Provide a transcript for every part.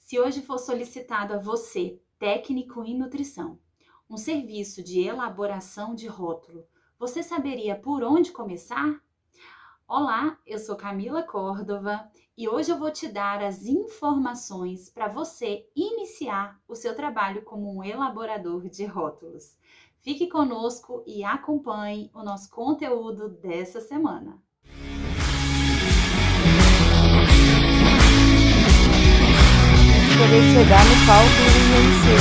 Se hoje for solicitado a você, técnico em nutrição, um serviço de elaboração de rótulo, você saberia por onde começar? Olá, eu sou Camila Córdova e hoje eu vou te dar as informações para você iniciar o seu trabalho como um elaborador de rótulos. Fique conosco e acompanhe o nosso conteúdo dessa semana. Poder chegar no palco e vencer.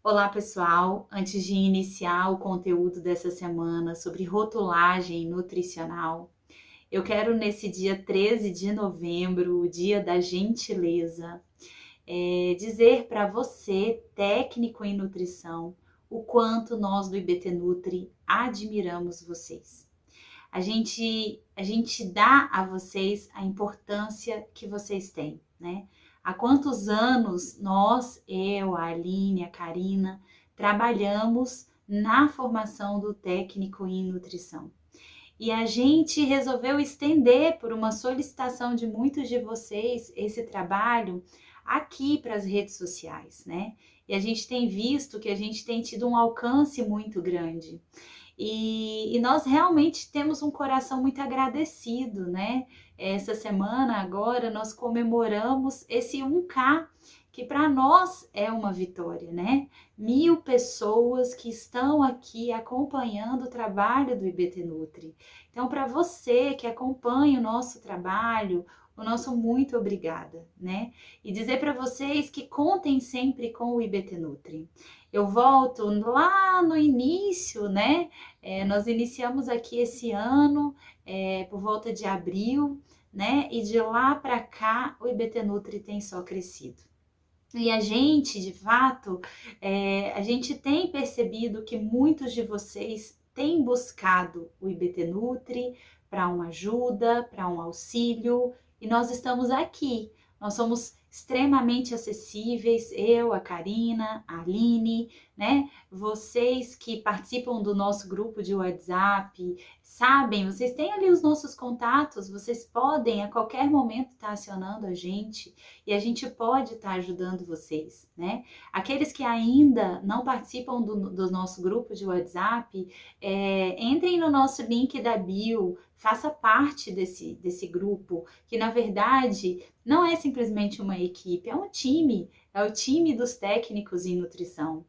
Olá pessoal, antes de iniciar o conteúdo dessa semana sobre rotulagem nutricional, eu quero nesse dia 13 de novembro, o dia da gentileza, dizer para você, técnico em nutrição, o quanto nós do IBT Nutri admiramos vocês. A gente dá a vocês a importância que vocês têm, né? Há quantos anos nós, eu, a Aline, a Karina, trabalhamos na formação do técnico em nutrição. E a gente resolveu estender, por uma solicitação de muitos de vocês, esse trabalho aqui para as redes sociais, né? E a gente tem visto que a gente tem tido um alcance muito grande. E nós realmente temos um coração muito agradecido, né? Essa semana agora nós comemoramos esse 1K, que para nós é uma vitória, né? 1.000 pessoas que estão aqui acompanhando o trabalho do IBT Nutri. Então, para você que acompanha o nosso trabalho, o nosso muito obrigada, né? E dizer para vocês que contem sempre com o IBT Nutri. Eu volto lá no início, né? Nós iniciamos aqui esse ano, por volta de abril, né? E de lá para cá, o IBT Nutri tem só crescido. E a gente, de fato, a gente tem percebido que muitos de vocês têm buscado o IBT Nutri para uma ajuda, para um auxílio, e nós estamos aqui. Nós somos extremamente acessíveis, eu, a Karina, a Aline, né? Vocês que participam do nosso grupo de WhatsApp, sabem, vocês têm ali os nossos contatos, vocês podem a qualquer momento estar acionando a gente e a gente pode estar ajudando vocês, né? Aqueles que ainda não participam do nosso grupo de WhatsApp, entrem no nosso link da bio, faça parte desse grupo, que na verdade não é simplesmente uma equipe, é um time, é o time dos técnicos em nutrição.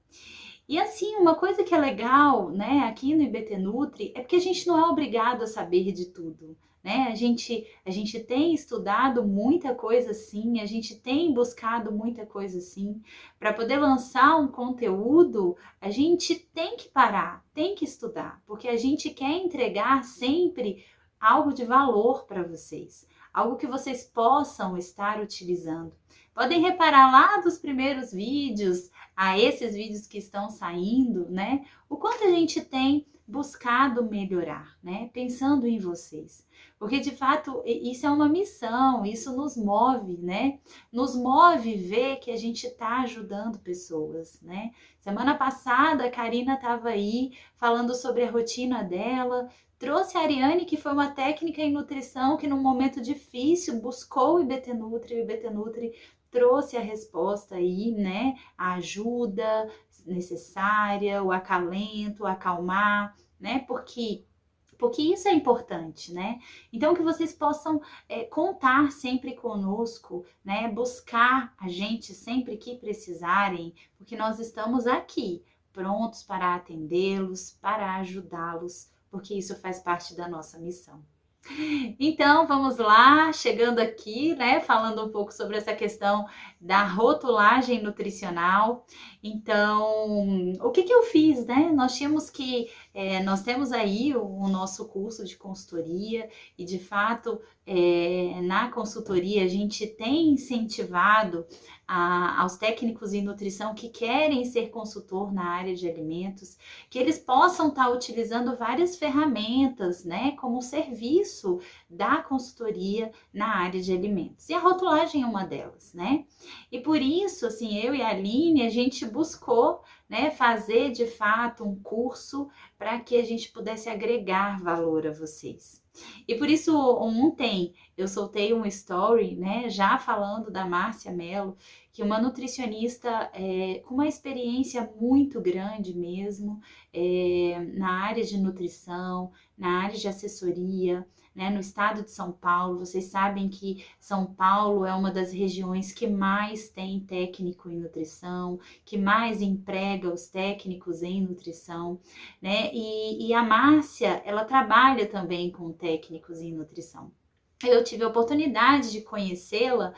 E assim, uma coisa que é legal, né, aqui no IBT Nutri, é porque a gente não é obrigado a saber de tudo, né? A gente tem estudado muita coisa sim, a gente tem buscado muita coisa sim. Para poder lançar um conteúdo, a gente tem que parar, tem que estudar, porque a gente quer entregar sempre algo de valor para vocês, algo que vocês possam estar utilizando. Podem reparar lá dos primeiros vídeos, a esses vídeos que estão saindo, né? O quanto a gente tem buscado melhorar, né? Pensando em vocês. Porque, de fato, isso é uma missão, isso nos move, né? Nos move ver que a gente está ajudando pessoas, né? Semana passada, a Karina estava aí falando sobre a rotina dela, trouxe a Ariane, que foi uma técnica em nutrição, que num momento difícil buscou o IBT Nutri, o IBT Nutri trouxe a resposta aí, né? A ajuda necessária, o acalento, acalmar, né? Porque isso é importante, né? Então, que vocês possam contar sempre conosco, né? Buscar a gente sempre que precisarem, porque nós estamos aqui, prontos para atendê-los, para ajudá-los, porque isso faz parte da nossa missão. Então, vamos lá, chegando aqui, né, falando um pouco sobre essa questão da rotulagem nutricional. Então, o que eu fiz, né? Nós temos aí o nosso curso de consultoria e, de fato, na consultoria a gente tem incentivado aos técnicos em nutrição que querem ser consultor na área de alimentos, que eles possam estar utilizando várias ferramentas, né, como serviço da consultoria na área de alimentos. E a rotulagem é uma delas, né? E por isso, assim, eu e a Aline, a gente buscou, né, fazer de fato um curso para que a gente pudesse agregar valor a vocês. E por isso ontem eu soltei um story, né, já falando da Márcia Mello, que é uma nutricionista com uma experiência muito grande mesmo, na área de nutrição, na área de assessoria, né, no estado de São Paulo. Vocês sabem que São Paulo é uma das regiões que mais tem técnico em nutrição, que mais emprega os técnicos em nutrição, né? E a Márcia, ela trabalha também com técnicos em nutrição. Eu tive a oportunidade de conhecê-la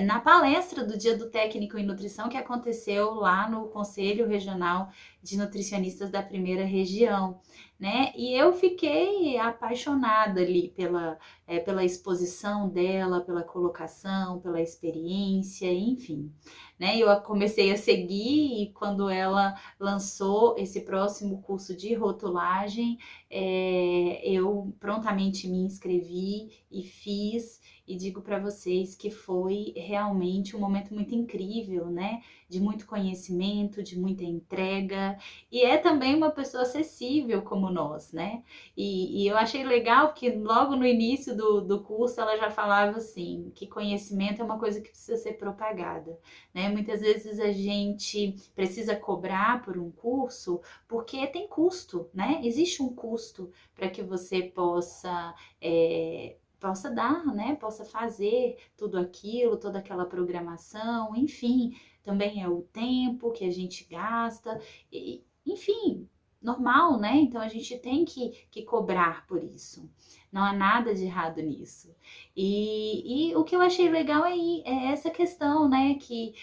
na palestra do Dia do Técnico em Nutrição que aconteceu lá no Conselho Regional de Nutricionistas da Primeira Região, né? E eu fiquei apaixonada ali pela exposição dela, pela colocação, pela experiência, enfim, né? Eu comecei a seguir e quando ela lançou esse próximo curso de rotulagem, eu prontamente me inscrevi e fiz, e digo para vocês que foi realmente um momento muito incrível, né? De muito conhecimento, de muita entrega, e é também uma pessoa acessível como nós, né? E eu achei legal que logo no início do curso ela já falava assim, que conhecimento é uma coisa que precisa ser propagada, né? Muitas vezes a gente precisa cobrar por um curso porque tem custo, né? Existe um custo para que você possa dar, né? Possa fazer tudo aquilo, toda aquela programação, enfim, também é o tempo que a gente gasta, enfim, normal, né? Então a gente tem que cobrar por isso. Não há nada de errado nisso. E o que eu achei legal é essa questão, né? Que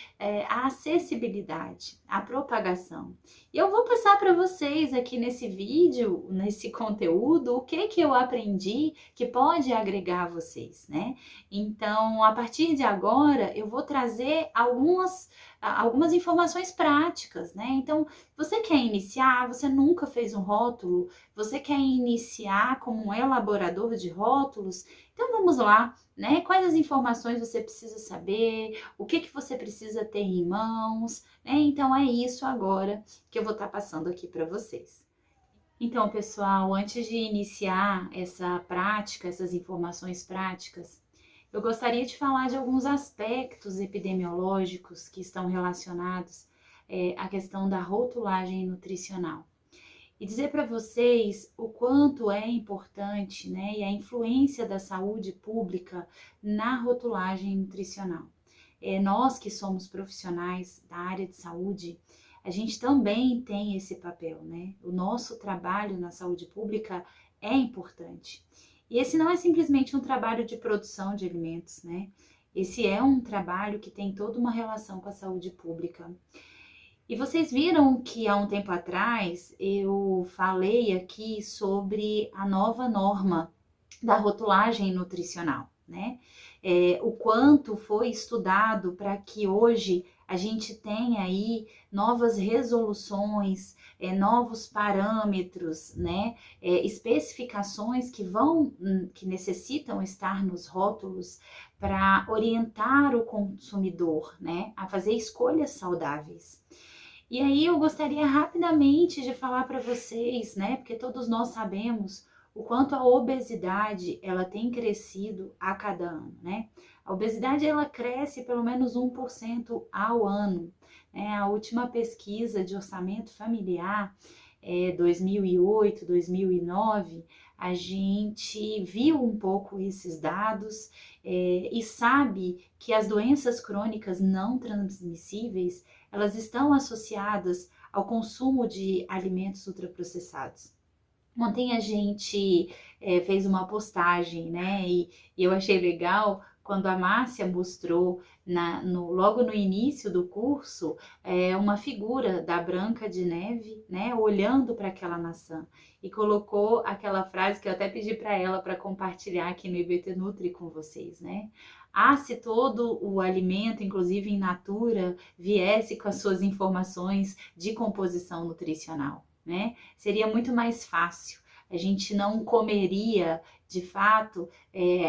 a acessibilidade, a propagação. E eu vou passar para vocês aqui nesse vídeo, nesse conteúdo, o que eu aprendi que pode agregar a vocês, né? Então, a partir de agora, eu vou trazer algumas informações práticas, né? Então, você quer iniciar, você nunca fez um rótulo, você quer iniciar como um elaborador de rótulos, então vamos lá, né? Quais as informações você precisa saber, o que você precisa ter em mãos, né? Então é isso agora que eu vou estar passando aqui para vocês. Então, pessoal, antes de iniciar essa prática, essas informações práticas, eu gostaria de falar de alguns aspectos epidemiológicos que estão relacionados à questão da rotulagem nutricional. E dizer para vocês o quanto é importante, né, e a influência da saúde pública na rotulagem nutricional. Nós que somos profissionais da área de saúde, a gente também tem esse papel, né? O nosso trabalho na saúde pública é importante. E esse não é simplesmente um trabalho de produção de alimentos, né? Esse é um trabalho que tem toda uma relação com a saúde pública. E vocês viram que há um tempo atrás eu falei aqui sobre a nova norma da rotulagem nutricional, né? O quanto foi estudado para que hoje a gente tenha aí novas resoluções, novos parâmetros, né? Especificações que necessitam estar nos rótulos para orientar o consumidor, né? A fazer escolhas saudáveis. E aí eu gostaria rapidamente de falar para vocês, né? Porque todos nós sabemos o quanto a obesidade ela tem crescido a cada ano, né? A obesidade ela cresce pelo menos 1% ao ano, né? A última pesquisa de orçamento familiar 2008, 2009, a gente viu um pouco esses dados e sabe que as doenças crônicas não transmissíveis elas estão associadas ao consumo de alimentos ultraprocessados. Ontem a gente fez uma postagem, né? E eu achei legal quando a Márcia mostrou logo no início do curso uma figura da Branca de Neve, né? Olhando para aquela maçã e colocou aquela frase que eu até pedi para ela para compartilhar aqui no IBT Nutri com vocês, né? Se todo o alimento, inclusive in natura, viesse com as suas informações de composição nutricional, né? Seria muito mais fácil. A gente não comeria, de fato,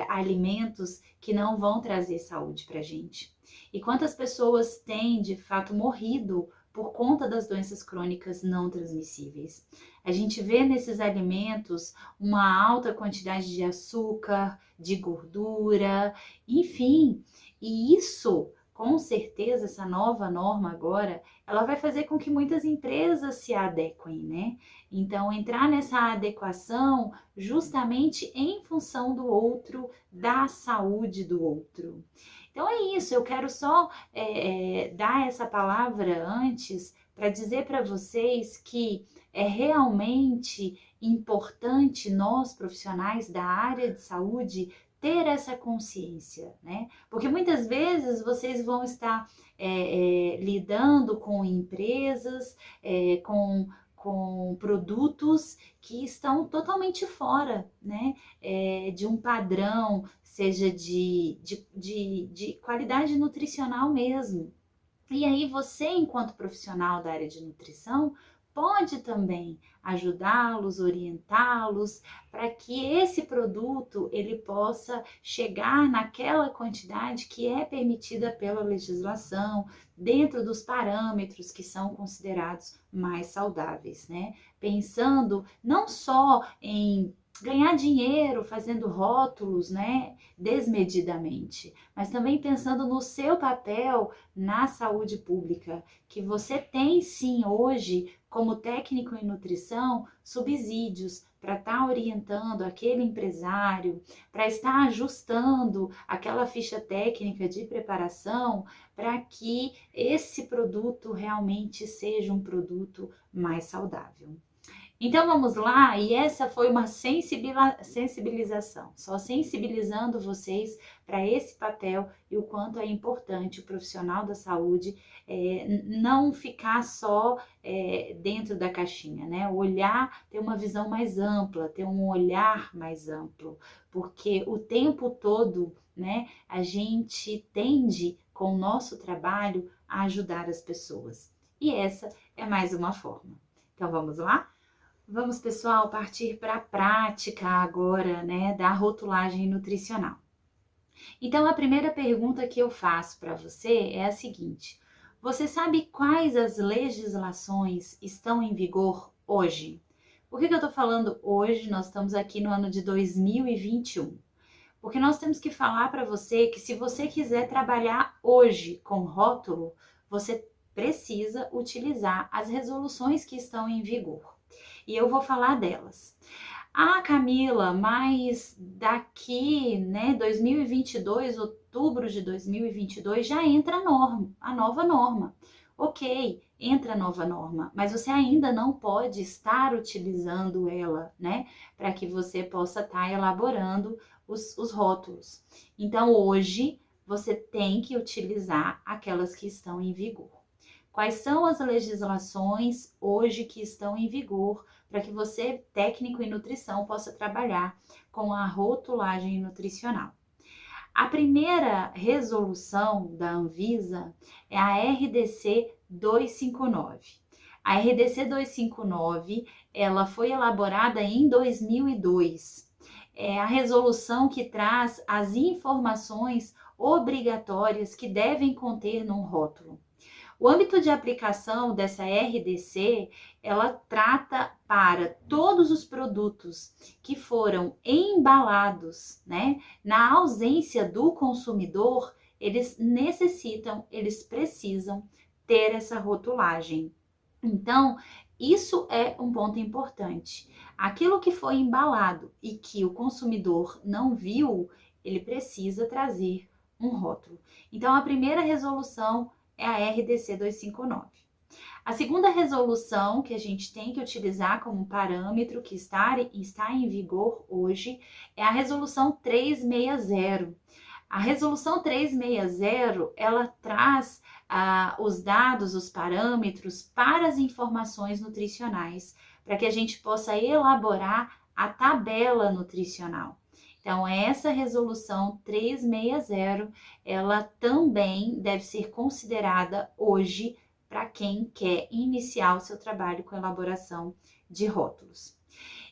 alimentos que não vão trazer saúde para a gente. E quantas pessoas têm, de fato, morrido por conta das doenças crônicas não transmissíveis. A gente vê nesses alimentos uma alta quantidade de açúcar, de gordura, enfim, e isso, com certeza, essa nova norma agora, ela vai fazer com que muitas empresas se adequem, né? Então, entrar nessa adequação justamente em função do outro, da saúde do outro. Então é isso, eu quero só dar essa palavra antes para dizer para vocês que é realmente importante nós, profissionais da área de saúde, ter essa consciência, né? Porque muitas vezes vocês vão estar lidando com empresas, com produtos que estão totalmente fora, né? De um padrão, seja de qualidade nutricional mesmo. E aí você, enquanto profissional da área de nutrição, pode também ajudá-los, orientá-los, para que esse produto ele possa chegar naquela quantidade que é permitida pela legislação, dentro dos parâmetros que são considerados mais saudáveis, né? Pensando não só em ganhar dinheiro fazendo rótulos, né, desmedidamente, mas também pensando no seu papel na saúde pública, que você tem sim hoje, como técnico em nutrição, subsídios para estar orientando aquele empresário, para estar ajustando aquela ficha técnica de preparação, para que esse produto realmente seja um produto mais saudável. Então vamos lá, e essa foi uma sensibilização, só sensibilizando vocês para esse papel e o quanto é importante o profissional da saúde não ficar só dentro da caixinha, né? Olhar, ter uma visão mais ampla, ter um olhar mais amplo, porque o tempo todo, né, a gente tende, com o nosso trabalho, a ajudar as pessoas. E essa é mais uma forma. Então vamos lá? Vamos, pessoal, partir para a prática agora, né, da rotulagem nutricional. Então, a primeira pergunta que eu faço para você é a seguinte: você sabe quais as legislações estão em vigor hoje? Por que eu estou falando hoje? Nós estamos aqui no ano de 2021. Porque nós temos que falar para você que se você quiser trabalhar hoje com rótulo, você precisa utilizar as resoluções que estão em vigor. E eu vou falar delas. Ah, Camila, mas daqui, né, 2022, outubro de 2022, já entra a nova norma. Ok, entra a nova norma, mas você ainda não pode estar utilizando ela, né, para que você possa estar elaborando os rótulos. Então, hoje, você tem que utilizar aquelas que estão em vigor. Quais são as legislações hoje que estão em vigor para que você, técnico em nutrição, possa trabalhar com a rotulagem nutricional? A primeira resolução da Anvisa é a RDC 259. A RDC 259, ela foi elaborada em 2002. É a resolução que traz as informações obrigatórias que devem conter num rótulo. O âmbito de aplicação dessa RDC, ela trata para todos os produtos que foram embalados, né? Na ausência do consumidor, eles precisam ter essa rotulagem. Então, isso é um ponto importante. Aquilo que foi embalado e que o consumidor não viu, ele precisa trazer um rótulo. Então, a primeira resolução é a RDC 259. A segunda resolução que a gente tem que utilizar como parâmetro que está em vigor hoje é a resolução 360. A resolução 360, ela traz os dados, os parâmetros para as informações nutricionais, para que a gente possa elaborar a tabela nutricional. Então, essa resolução 360, ela também deve ser considerada hoje para quem quer iniciar o seu trabalho com elaboração de rótulos.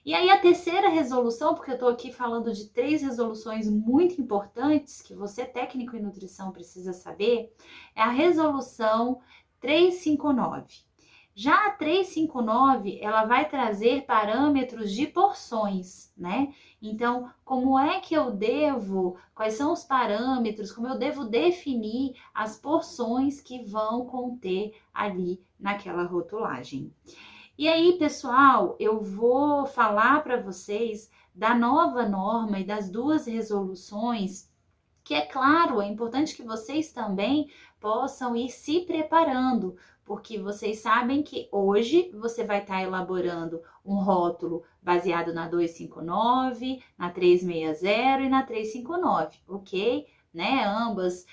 E aí a terceira resolução, porque eu estou aqui falando de 3 resoluções muito importantes que você, técnico em nutrição, precisa saber, é a resolução 359. Já a 359, ela vai trazer parâmetros de porções, né? Então, como é que eu devo, quais são os parâmetros, como eu devo definir as porções que vão conter ali naquela rotulagem. E aí, pessoal, eu vou falar para vocês da nova norma e das duas resoluções que é claro, é importante que vocês também possam ir se preparando, porque vocês sabem que hoje você vai estar elaborando um rótulo baseado na 259, na 360 e na 359, ok? Né? Ambas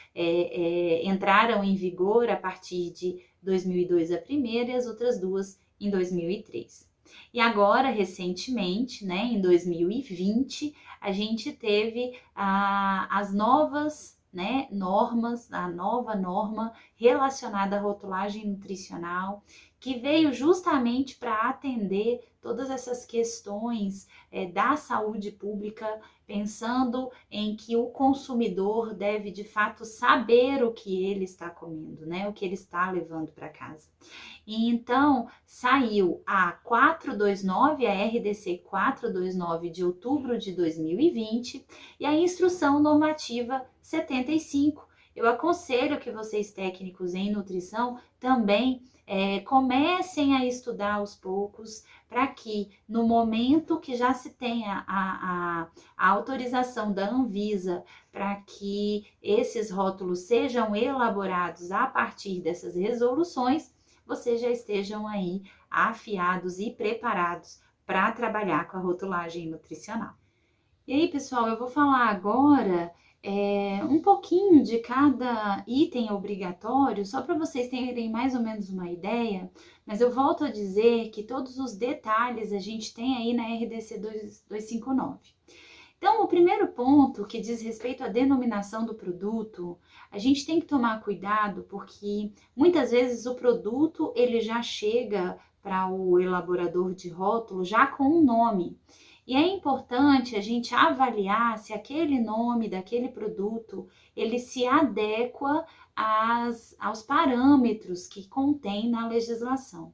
entraram em vigor a partir de 2002 a primeira e as outras duas em 2003. E agora, recentemente, né, em 2020, a gente teve as novas, né, normas, a nova norma relacionada à rotulagem nutricional, que veio justamente para atender todas essas questões da saúde pública, pensando em que o consumidor deve de fato saber o que ele está comendo, né, o que ele está levando para casa. E então saiu a 429, a RDC 429 de outubro de 2020 e a Instrução Normativa 75. Eu aconselho que vocês técnicos em nutrição também comecem a estudar aos poucos, para que no momento que já se tenha a autorização da Anvisa para que esses rótulos sejam elaborados a partir dessas resoluções, vocês já estejam aí afiados e preparados para trabalhar com a rotulagem nutricional. E aí, pessoal, eu vou falar agora um pouquinho de cada item obrigatório, só para vocês terem mais ou menos uma ideia, mas eu volto a dizer que todos os detalhes a gente tem aí na RDC 259. Então, o primeiro ponto, que diz respeito à denominação do produto, a gente tem que tomar cuidado, porque muitas vezes o produto ele já chega para o elaborador de rótulo já com um nome. E é importante a gente avaliar se aquele nome daquele produto ele se adequa aos parâmetros que contém na legislação.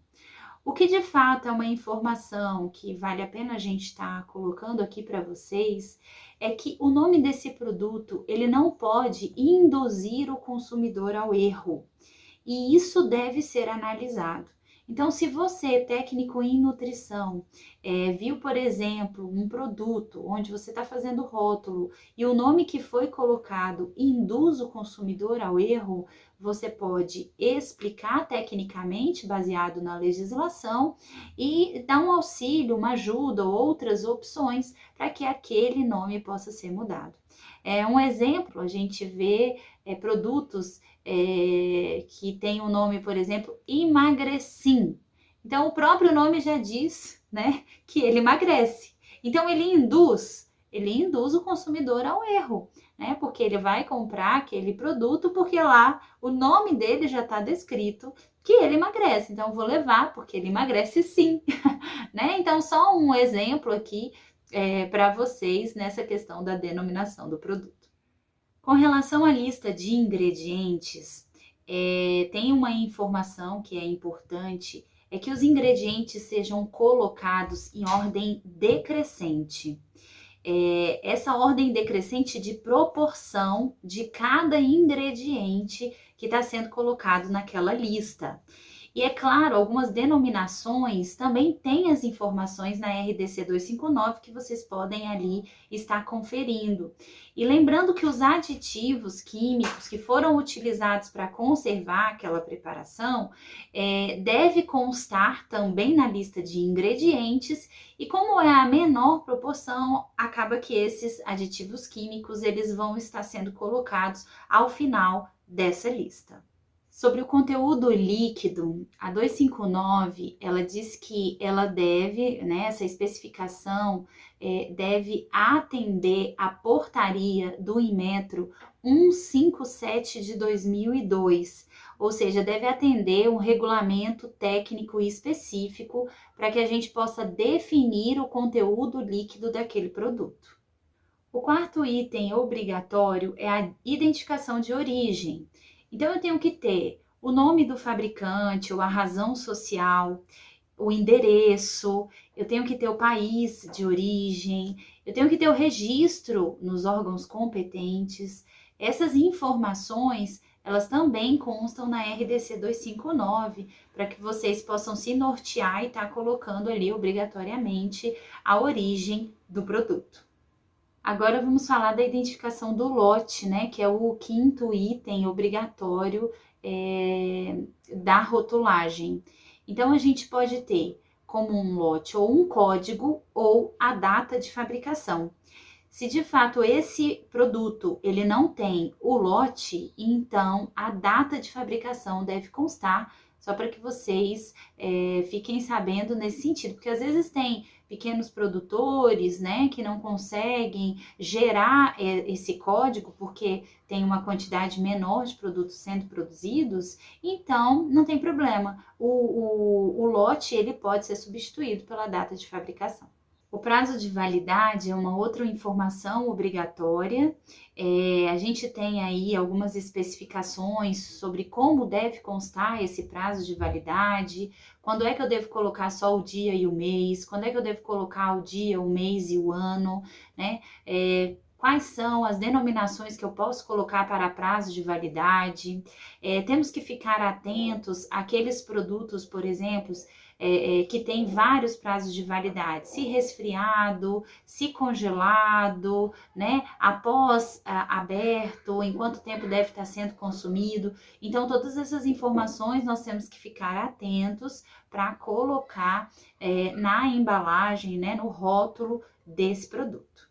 O que de fato é uma informação que vale a pena a gente estar colocando aqui para vocês é que o nome desse produto ele não pode induzir o consumidor ao erro, e isso deve ser analisado. Então, se você, técnico em nutrição, viu, por exemplo, um produto onde você está fazendo rótulo e o nome que foi colocado induz o consumidor ao erro, você pode explicar tecnicamente, baseado na legislação, e dar um auxílio, uma ajuda ou outras opções para que aquele nome possa ser mudado. Um exemplo, a gente vê produtos que tem o nome, por exemplo, Emagrecim. Então, o próprio nome já diz, né, que ele emagrece. Então, ele induz o consumidor ao erro, né, porque ele vai comprar aquele produto porque lá o nome dele já está descrito que ele emagrece. Então, vou levar porque ele emagrece sim, né? Então, só um exemplo aqui para vocês nessa questão da denominação do produto. Com relação à lista de ingredientes, tem uma informação que é importante, é que os ingredientes sejam colocados em ordem decrescente. Essa ordem decrescente de proporção de cada ingrediente que está sendo colocado naquela lista. E é claro, algumas denominações também têm as informações na RDC 259 que vocês podem ali estar conferindo. E lembrando que os aditivos químicos que foram utilizados para conservar aquela preparação deve constar também na lista de ingredientes, e como é a menor proporção, acaba que esses aditivos químicos eles vão estar sendo colocados ao final dessa lista. Sobre o conteúdo líquido, a 259, ela diz que ela deve, né, essa especificação deve atender a portaria do Inmetro 157 de 2002, ou seja, deve atender um regulamento técnico específico para que a gente possa definir o conteúdo líquido daquele produto. O quarto item obrigatório é a identificação de origem. Então, eu tenho que ter o nome do fabricante ou a razão social, o endereço, eu tenho que ter o país de origem, eu tenho que ter o registro nos órgãos competentes. Essas informações, elas também constam na RDC 259, para que vocês possam se nortear e estar colocando ali obrigatoriamente a origem do produto. Agora vamos falar da identificação do lote, né, que é o quinto item obrigatório da rotulagem. Então a gente pode ter como um lote ou um código ou a data de fabricação. Se de fato esse produto ele não tem o lote, então a data de fabricação deve constar, só para que vocês fiquem sabendo nesse sentido, porque às vezes tem pequenos produtores, né, que não conseguem gerar esse código porque tem uma quantidade menor de produtos sendo produzidos, então não tem problema, o lote ele pode ser substituído pela data de fabricação. O prazo de validade é uma outra informação obrigatória. A gente tem aí algumas especificações sobre como deve constar esse prazo de validade, quando é que eu devo colocar só o dia e o mês, quando é que eu devo colocar o dia, o mês e o ano, né? Quais são as denominações que eu posso colocar para prazo de validade. Temos que ficar atentos àqueles produtos, por exemplo, que tem vários prazos de validade, se resfriado, se congelado, né? Após aberto, em quanto tempo deve estar sendo consumido. Então, todas essas informações nós temos que ficar atentos para colocar na embalagem, né? No rótulo desse produto.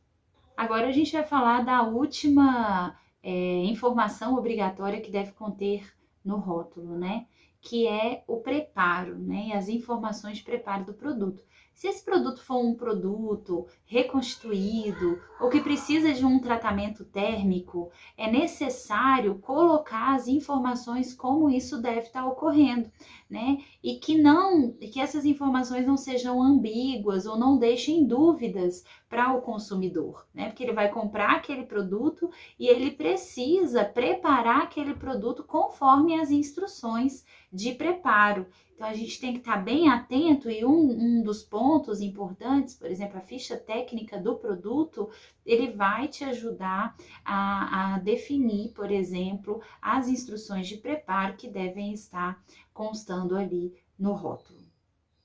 Agora a gente vai falar da última informação obrigatória que deve conter no rótulo, né? Que é o preparo, né? E as informações de preparo do produto. Se esse produto for um produto reconstituído ou que precisa de um tratamento térmico, é necessário colocar as informações como isso deve estar ocorrendo, né? E que essas informações não sejam ambíguas ou não deixem dúvidas para o consumidor, né? Porque ele vai comprar aquele produto e ele precisa preparar aquele produto conforme as instruções de preparo. Então a gente tem que estar bem atento e um dos pontos importantes, por exemplo, a ficha técnica do produto, ele vai te ajudar a definir, por exemplo, as instruções de preparo que devem estar constando ali no rótulo.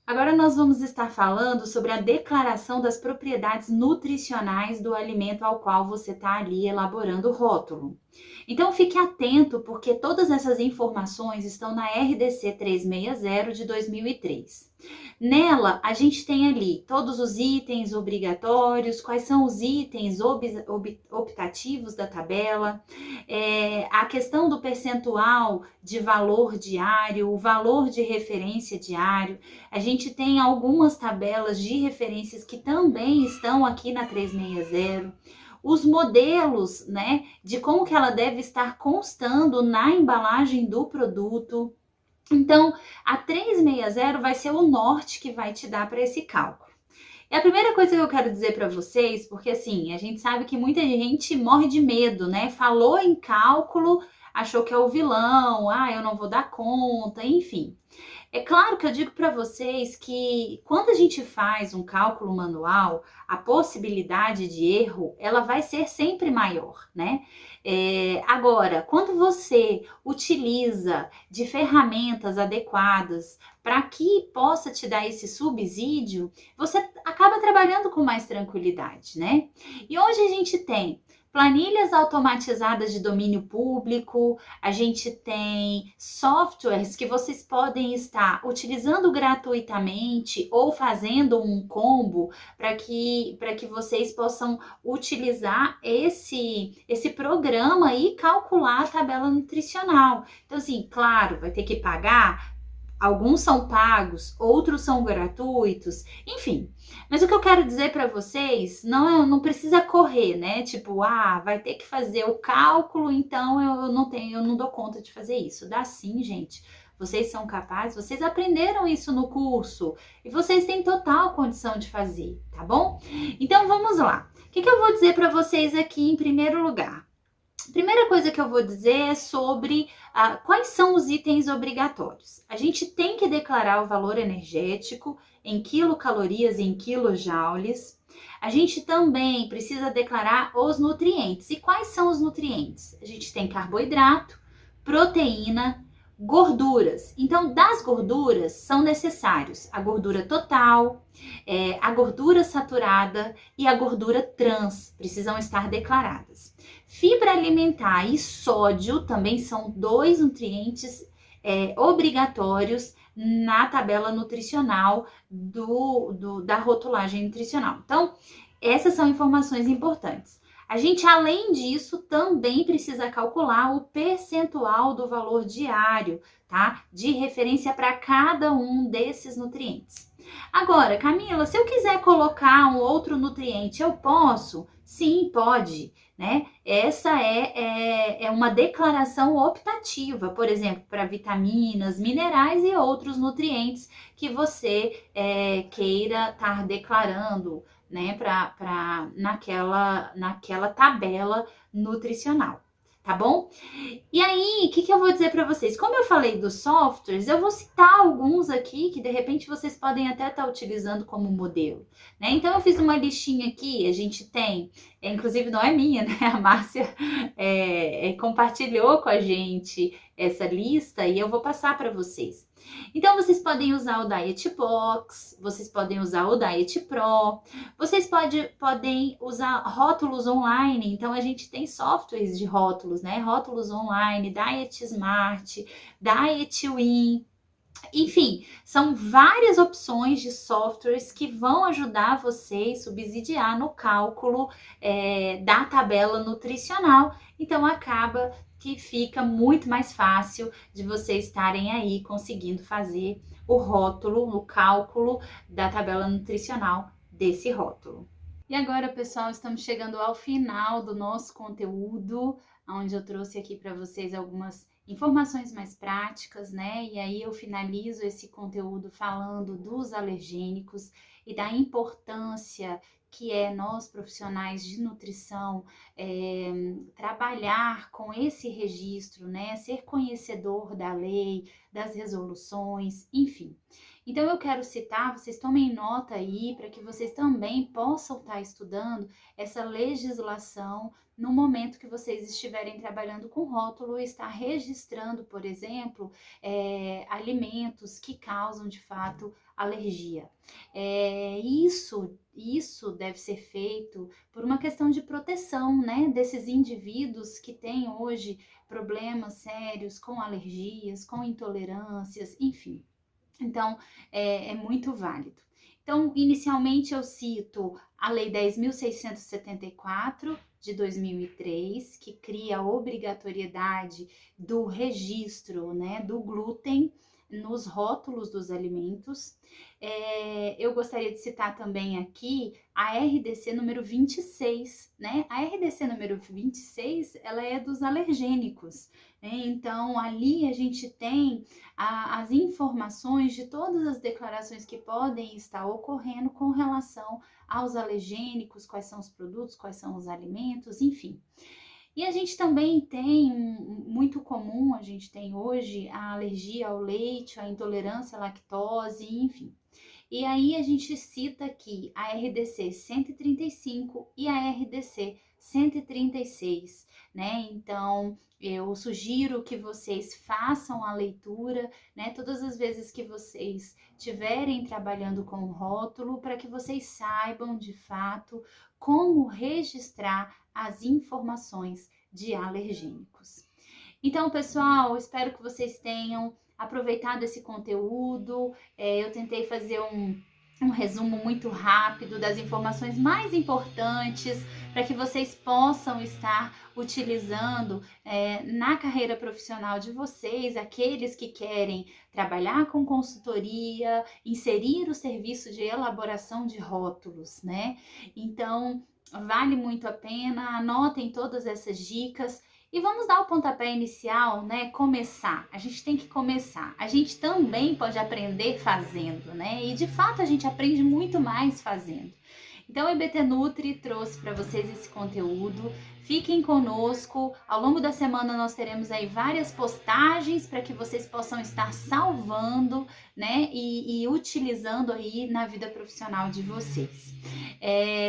Agora nós vamos estar falando sobre a declaração das propriedades nutricionais do alimento ao qual você está ali elaborando o rótulo. Então fique atento, porque todas essas informações estão na RDC 360 de 2003. Nela, a gente tem ali todos os itens obrigatórios, quais são os itens optativos da tabela, a questão do percentual de valor diário, o valor de referência diário. A gente tem algumas tabelas de referências que também estão aqui na 360. Os modelos, né, de como que ela deve estar constando na embalagem do produto. Então, a 360 vai ser o norte que vai te dar para esse cálculo. E a primeira coisa que eu quero dizer para vocês, porque assim, a gente sabe que muita gente morre de medo, né? Falou em cálculo, achou que é o vilão, eu não vou dar conta, enfim. É claro que eu digo para vocês que quando a gente faz um cálculo manual, a possibilidade de erro, ela vai ser sempre maior, né? Agora, quando você utiliza de ferramentas adequadas para que possa te dar esse subsídio, você acaba trabalhando com mais tranquilidade, né? E hoje a gente tem planilhas automatizadas de domínio público, a gente tem softwares que vocês podem estar utilizando gratuitamente ou fazendo um combo para que vocês possam utilizar esse programa e calcular a tabela nutricional. Então, assim, claro, vai ter que pagar. Alguns são pagos, outros são gratuitos, enfim. Mas o que eu quero dizer para vocês, não precisa correr, né? Tipo, vai ter que fazer o cálculo, então eu não dou conta de fazer isso. Dá sim, gente. Vocês são capazes, vocês aprenderam isso no curso e vocês têm total condição de fazer, tá bom? Então vamos lá. O que eu vou dizer para vocês aqui em primeiro lugar? Primeira coisa que eu vou dizer é sobre quais são os itens obrigatórios. A gente tem que declarar o valor energético em quilocalorias e em quilojoules. A gente também precisa declarar os nutrientes. E quais são os nutrientes? A gente tem carboidrato, proteína, gorduras. Então, das gorduras são necessários a gordura total, a gordura saturada e a gordura trans, precisam estar declaradas. Fibra alimentar e sódio também são 2 nutrientes obrigatórios na tabela nutricional da rotulagem nutricional. Então, essas são informações importantes. A gente, além disso, também precisa calcular o percentual do valor diário, tá? De referência para cada um desses nutrientes. Agora, Camila, se eu quiser colocar um outro nutriente, eu posso? Sim, pode, né? Essa é uma declaração optativa, por exemplo, para vitaminas, minerais e outros nutrientes que você queira estar declarando, né, naquela tabela nutricional, tá bom? E aí, o que eu vou dizer para vocês? Como eu falei dos softwares, eu vou citar alguns aqui que de repente vocês podem até estar utilizando como modelo, né? Então eu fiz uma listinha aqui, a gente tem, inclusive não é minha, né? A Márcia compartilhou com a gente essa lista e eu vou passar para vocês. Então, vocês podem usar o Diet Box, vocês podem usar o Diet Pro, vocês podem usar rótulos online. Então, a gente tem softwares de rótulos, né? Rótulos online, Diet Smart, Diet Win. Enfim, são várias opções de softwares que vão ajudar vocês a subsidiar no cálculo da tabela nutricional. Então, acaba que fica muito mais fácil de vocês estarem aí conseguindo fazer o rótulo, o cálculo da tabela nutricional desse rótulo. E agora, pessoal, estamos chegando ao final do nosso conteúdo, onde eu trouxe aqui para vocês algumas informações mais práticas, né? E aí eu finalizo esse conteúdo falando dos alergênicos e da importância que nós profissionais de nutrição trabalhar com esse registro, né? Ser conhecedor da lei, das resoluções, enfim. Então eu quero citar, vocês tomem nota aí para que vocês também possam estar estudando essa legislação no momento que vocês estiverem trabalhando com rótulo e estar registrando, por exemplo, alimentos que causam de fato alergia. Isso deve ser feito por uma questão de proteção, né, desses indivíduos que têm hoje problemas sérios com alergias, com intolerâncias, enfim. Então, é muito válido. Então, inicialmente eu cito a Lei 10.674 de 2003, que cria a obrigatoriedade do registro, né, do glúten nos rótulos dos alimentos. Eu gostaria de citar também aqui a RDC número 26, né? A RDC número 26, ela é dos alergênicos, né? Então, ali a gente tem as informações de todas as declarações que podem estar ocorrendo com relação aos alergênicos, quais são os produtos, quais são os alimentos, enfim. E a gente também tem, muito comum, a gente tem hoje a alergia ao leite, a intolerância à lactose, enfim. E aí a gente cita aqui a RDC 135 e a RDC 136, né? Então, eu sugiro que vocês façam a leitura, né? Todas as vezes que vocês estiverem trabalhando com o rótulo, para que vocês saibam, de fato, como registrar as informações de alergênicos. Então, pessoal, espero que vocês tenham aproveitado esse conteúdo. Eu tentei fazer um resumo muito rápido das informações mais importantes para que vocês possam estar utilizando na carreira profissional de vocês, aqueles que querem trabalhar com consultoria, inserir o serviço de elaboração de rótulos, né? Então, vale muito a pena, anotem todas essas dicas e vamos dar o pontapé inicial, né? Começar. A gente tem que começar. A gente também pode aprender fazendo, né? E de fato a gente aprende muito mais fazendo. Então, o IBT Nutri trouxe para vocês esse conteúdo. Fiquem conosco. Ao longo da semana nós teremos aí várias postagens para que vocês possam estar salvando, né, e utilizando aí na vida profissional de vocês.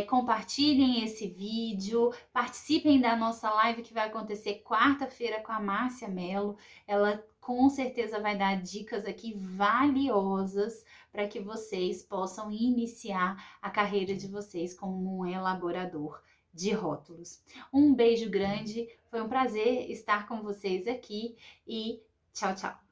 Compartilhem esse vídeo, participem da nossa live que vai acontecer quarta-feira com a Márcia Mello. Ela com certeza vai dar dicas aqui valiosas para que vocês possam iniciar a carreira de vocês como um elaborador de rótulos. Um beijo grande, foi um prazer estar com vocês aqui e tchau, tchau!